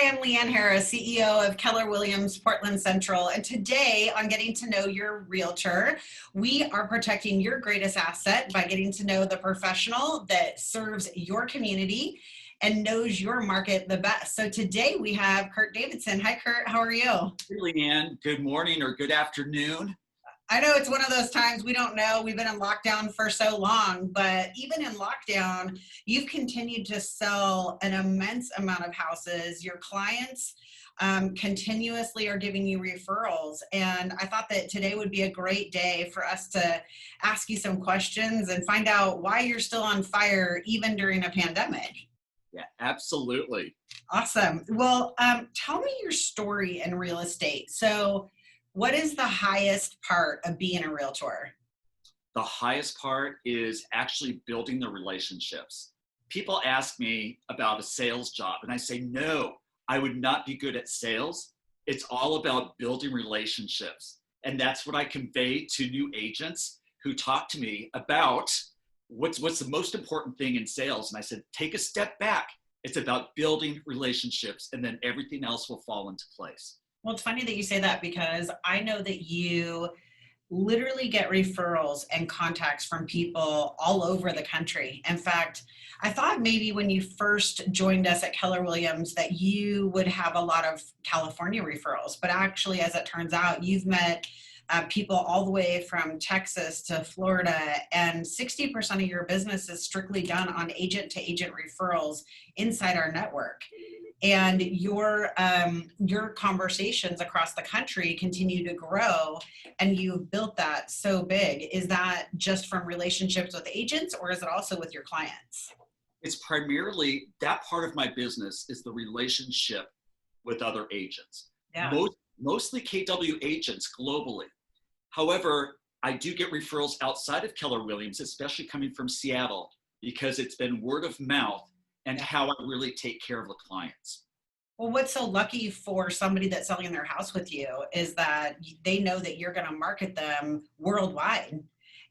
Hi, I'm Leanne Harris, CEO of Keller Williams Portland Central. And today on Getting to Know Your Realtor, we are protecting your greatest asset by getting to know the professional that serves your community and knows your market the best. So today we have Kurt Davidson. Hi, Kurt. How are you? Hey, Leanne, good morning or good afternoon. I know it's one of those times we don't know. We've been in lockdown for so long, but even in lockdown, you've continued to sell an immense amount of houses. Your clients continuously are giving you referrals. And I thought that today would be a great day for us to ask you some questions and find out why you're still on fire, even during a pandemic. Yeah, absolutely. Awesome. Well, tell me your story in real estate. So, what is the highest part of being a realtor? The highest part is actually building the relationships. People ask me about a sales job, and I say, no, I would not be good at sales. It's all about building relationships. And that's what I convey to new agents who talk to me about what's the most important thing in sales. And I said, take a step back. It's about building relationships, and then everything else will fall into place. Well, it's funny that you say that because I know that you literally get referrals and contacts from people all over the country. In fact, I thought maybe when you first joined us at Keller Williams that you would have a lot of California referrals, but actually, as it turns out, you've met people all the way from Texas to Florida, and 60% of your business is strictly done on agent-to-agent referrals inside our network. And your conversations across the country continue to grow, and you've built that so big. Is that just from relationships with agents, or is it also with your clients? It's primarily that part of my business is the relationship with other agents. Yeah. Mostly KW agents globally. However, I do get referrals outside of Keller Williams, especially coming from Seattle, because it's been word of mouth and how I really take care of the clients. Well, what's so lucky for somebody that's selling their house with you is that they know that you're going to market them worldwide.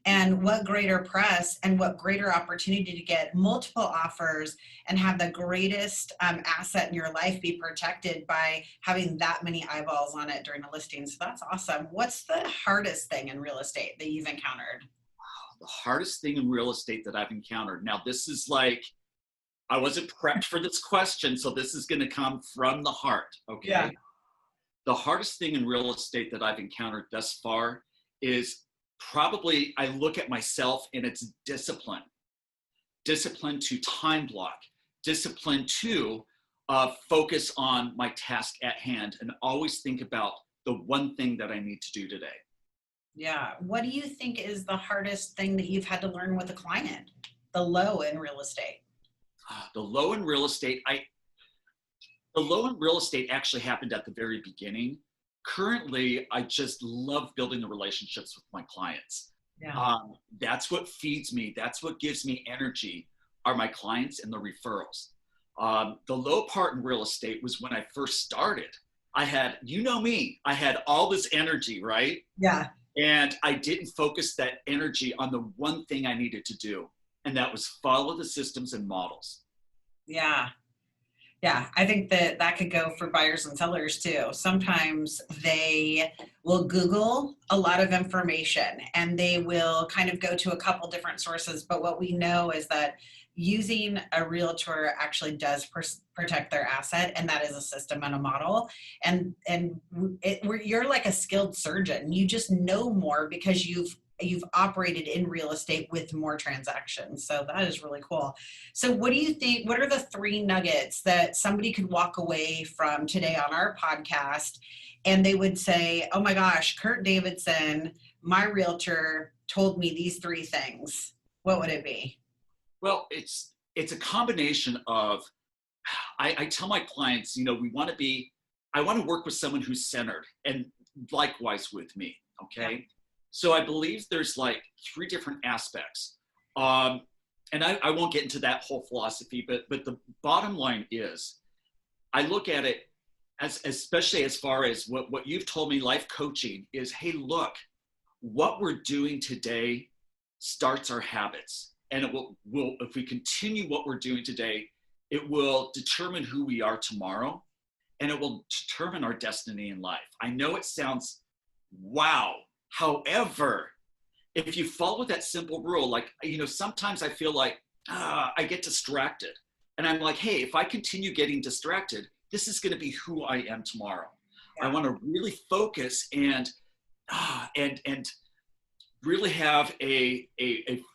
And what greater press and what greater opportunity to get multiple offers and have the greatest asset in your life be protected by having that many eyeballs on it during a listing. So that's awesome. What's the hardest thing in real estate that you've encountered? The hardest thing in real estate that I've encountered. Now, this is like, I wasn't prepped for this question, so this is going to come from the heart, okay? Yeah. The hardest thing in real estate that I've encountered thus far is probably, I look at myself and it's discipline. Discipline to time block, discipline to focus on my task at hand and always think about the one thing that I need to do today. Yeah. What do you think is the hardest thing that you've had to learn with a client? The low in real estate? The low in real estate, the low in real estate actually happened at the very beginning. Currently, I just love building the relationships with my clients. Yeah. That's what feeds me. That's what gives me energy are my clients and the referrals. The low part in real estate was when I first started. I had, you know me, I had all this energy, right? Yeah. And I didn't focus that energy on the one thing I needed to do. And that was follow the systems and models. Yeah. Yeah, I think that that could go for buyers and sellers too. Sometimes they will Google a lot of information and they will kind of go to a couple different sources. But what we know is that using a realtor actually does protect their asset, and that is a system and a model. And you're like a skilled surgeon. You just know more because you've operated in real estate with more transactions. So that is really cool. So what do you think, what are the 3 nuggets that somebody could walk away from today on our podcast and they would say, oh my gosh, Kurt Davidson, my realtor told me these 3 things? What would it be? Well, it's a combination of, I tell my clients, you know, I want to work with someone who's centered, and likewise with me, okay? Yeah. So I believe there's like 3 different aspects. And I won't get into that whole philosophy, but the bottom line is, I look at it as, especially as far as what you've told me, life coaching is, hey, look, what we're doing today starts our habits. And it will if we continue what we're doing today, it will determine who we are tomorrow. and it will determine our destiny in life. I know it sounds wow. However, if you follow that simple rule, like, sometimes I feel like I get distracted. And I'm like, hey, if I continue getting distracted, this is going to be who I am tomorrow. Yeah. I want to really focus and really have a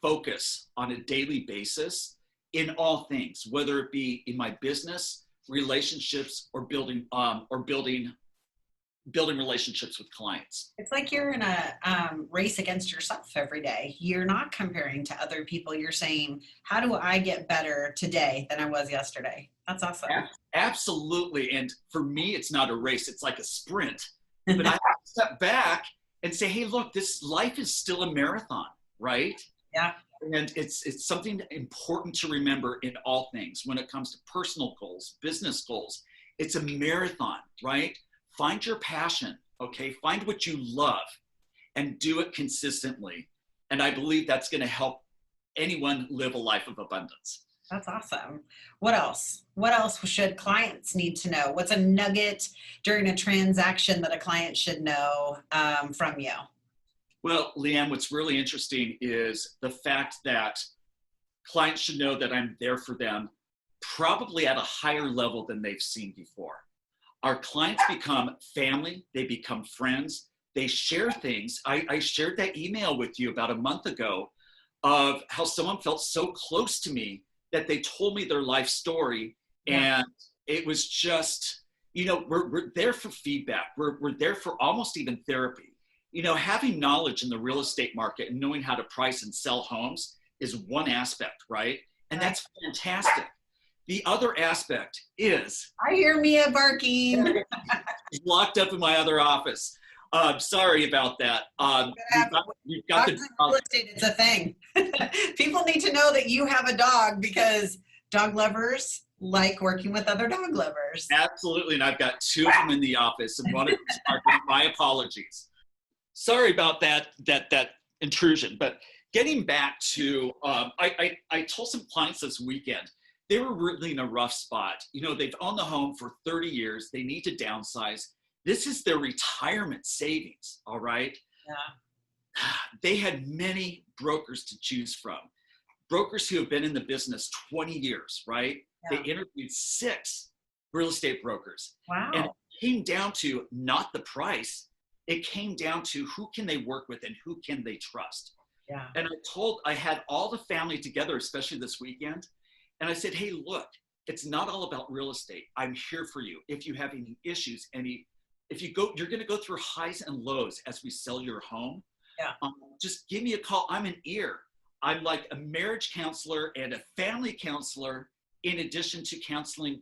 focus on a daily basis in all things, whether it be in my business, relationships, or building relationships with clients. It's like you're in a race against yourself every day. You're not comparing to other people. You're saying, how do I get better today than I was yesterday? That's awesome. Absolutely. And for me, it's not a race. It's like a sprint. But I have to step back and say, hey, look, this life is still a marathon, right? Yeah. And it's something important to remember in all things when it comes to personal goals, business goals. It's a marathon, right? Find your passion, okay? Find what you love and do it consistently. And I believe that's going to help anyone live a life of abundance. That's awesome. What else? What else should clients need to know? What's a nugget during a transaction that a client should know from you? Well, Leanne, what's really interesting is the fact that clients should know that I'm there for them probably at a higher level than they've seen before. Our clients become family, they become friends, they share things. I shared that email with you about a month ago of how someone felt so close to me that they told me their life story. Yeah. And it was just, we're there for feedback. We're there for almost even therapy. Having knowledge in the real estate market and knowing how to price and sell homes is one aspect, right? And that's fantastic. The other aspect is, I hear Mia barking. she's locked up in my other office. Sorry about that. We've got the real estate, it's a thing. People need to know that you have a dog because dog lovers like working with other dog lovers. Absolutely, and I've got two of them in the office, and one of them is barking. My apologies. Sorry about that intrusion. But getting back to, I told some clients this weekend, they were really in a rough spot. They've owned the home for 30 years. They need to downsize. This is their retirement savings, all right? Yeah. They had many brokers to choose from. Brokers who have been in the business 20 years, right? Yeah. They interviewed 6 real estate brokers. Wow. And it came down to not the price. It came down to who can they work with and who can they trust. Yeah. And I had all the family together, especially this weekend. And I said, hey, look, it's not all about real estate. I'm here for you. If you have any issues, you're going to go through highs and lows as we sell your home. Yeah. Just give me a call. I'm an ear. I'm like a marriage counselor and a family counselor in addition to counseling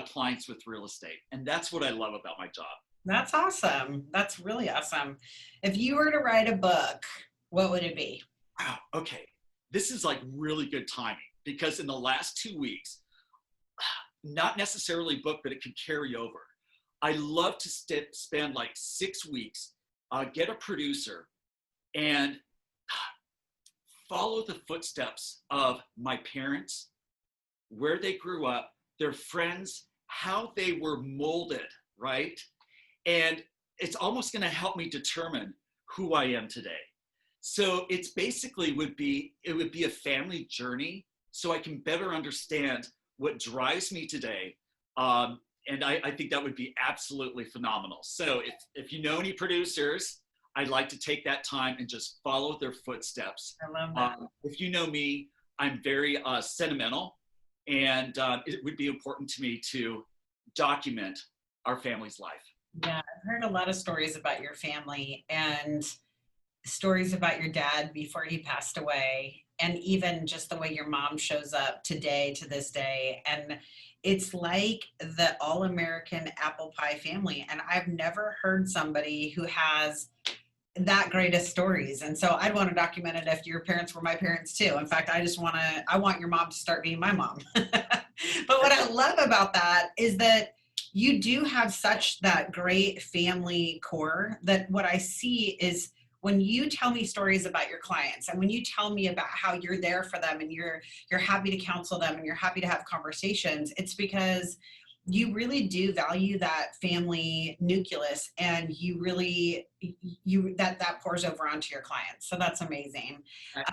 clients with real estate. And that's what I love about my job. That's awesome. That's really awesome. If you were to write a book, what would it be? Wow. Okay. This is like really good timing because in the last 2 weeks, not necessarily book, but it could carry over. I love to spend like 6 weeks, get a producer and follow the footsteps of my parents, where they grew up, their friends, how they were molded, right? And it's almost going to help me determine who I am today. So it's basically it would be a family journey so I can better understand what drives me today. And I think that would be absolutely phenomenal. So if you know any producers, I'd like to take that time and just follow their footsteps. I love that. If you know me, I'm very sentimental, and it would be important to me to document our family's life. Yeah, I've heard a lot of stories about your family and stories about your dad before he passed away, and even just the way your mom shows up today to this day. And it's like the all-American apple pie family. And I've never heard somebody who has that great of stories. And so I'd want to document it if your parents were my parents too. In fact, I want your mom to start being my mom. But what I love about that is that you do have such that great family core that what I see is when you tell me stories about your clients and when you tell me about how you're there for them and you're happy to counsel them and you're happy to have conversations, it's because you really do value that family nucleus, and you really that pours over onto your clients. So that's amazing.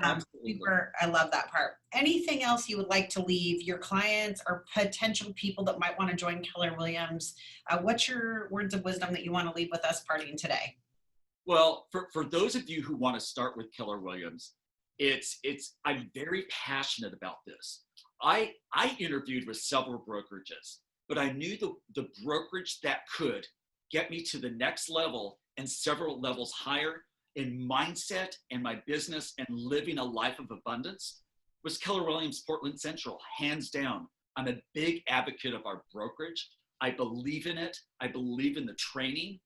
Absolutely. I love that part. Anything else you would like to leave your clients or potential people that might want to join Keller Williams? What's your words of wisdom that you want to leave with us partying today? Well, for those of you who want to start with Keller Williams, I'm very passionate about this. I interviewed with several brokerages, but I knew the brokerage that could get me to the next level and several levels higher in mindset and my business and living a life of abundance was Keller Williams Portland Central, hands down. I'm a big advocate of our brokerage. I believe in it. I believe in the training,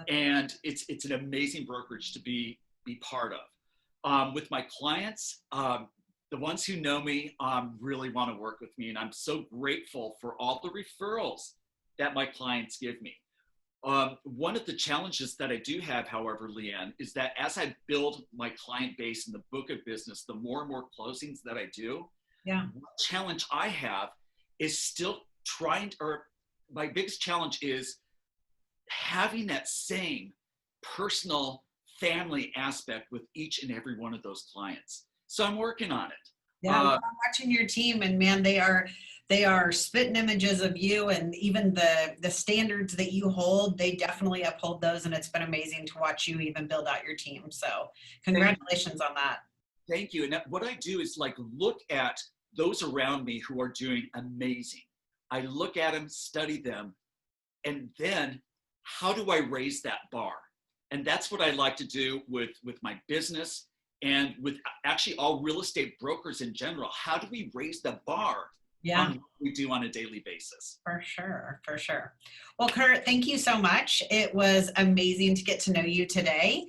and it's an amazing brokerage to be part of. With my clients, the ones who know me really want to work with me, and I'm so grateful for all the referrals that my clients give me. One of the challenges that I do have, however, Leanne, is that as I build my client base in the book of business, the more and more closings that I do, Yeah. one challenge I have is still my biggest challenge is having that same personal family aspect with each and every one of those clients. So I'm working on it. Yeah, well, I'm watching your team, and man, they are spitting images of you, and even the standards that you hold, they definitely uphold those, and it's been amazing to watch you even build out your team. So congratulations on that. Thank you. And what I do is like look at those around me who are doing amazing. I look at them, study them, and then how do I raise that bar? And that's what I like to do with my business and with actually all real estate brokers in general. How do we raise the bar Yeah, on what we do on a daily basis? for sure, for sure. Well, Kurt, thank you so much. It was amazing to get to know you today.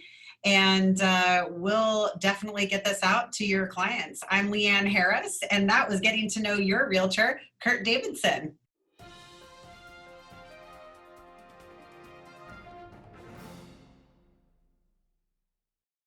And we'll definitely get this out to your clients. I'm Leanne Harris, and that was getting to know your realtor, Kurt Davidson.